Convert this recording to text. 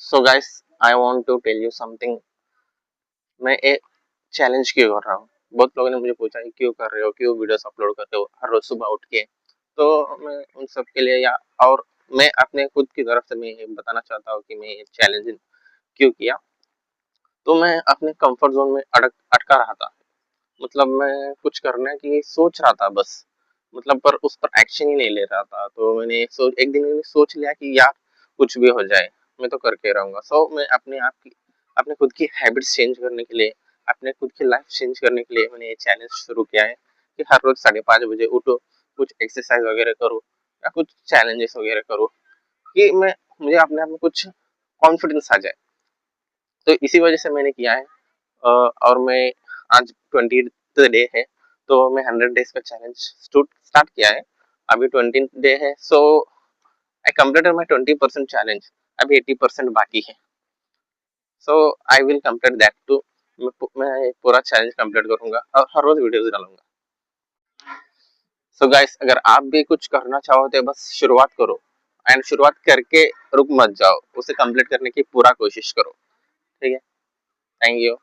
So guys, I want to tell you something. मैं एक challenge क्यों कर रहा हूँ। बहुत लोगों ने मुझे पूछा है क्यों कर रहे हो, क्यों वीडियोस अपलोड करते हो हर रोज सुबह उठ के। तो मैं उन सब के लिए या और मैं अपने खुद की तरफ से मैं ये बताना चाहता हूँ कि मैं ये चैलेंज क्यों किया। तो मैं अपने कंफर्ट जोन में अटका रहा था। मतलब मैं कुछ करने की सोच रहा था बस, मतलब पर उस पर एक्शन ही नहीं ले रहा था। तो एक दिन मैंने सोच लिया कि यार कुछ भी हो जाए, मैं तो करके रहूंगा। मैं अपने खुद की हैबिट्स चेंज करने के लिए, अपने खुद की लाइफ चेंज करने के लिए मैंने ये चैलेंज शुरू किया है कि हर रोज 5:30 बजे उठो, कुछ एक्सरसाइज वगैरह करो या कुछ चैलेंजेस वगैरह करो कि मैं मुझे अपने आप में कुछ कॉन्फिडेंस आ जाए। तो इसी वजह से मैंने किया है। और मैं आज 20th डे है, तो मैं 100 डेज का चैलेंज स्टार्ट किया है। अभी 20th डे है, so I completed my 20% challenge. अभी 80% बाकी है। So I will complete that too. मैं पूरा चैलेंज कंप्लीट करूंगा और हर रोज वीडियोस डालूंगा। सो गाइस, अगर आप भी कुछ करना चाहो तो बस शुरुआत करो, एंड शुरुआत करके रुक मत जाओ, उसे कंप्लीट करने की पूरा कोशिश करो। ठीक है, थैंक यू।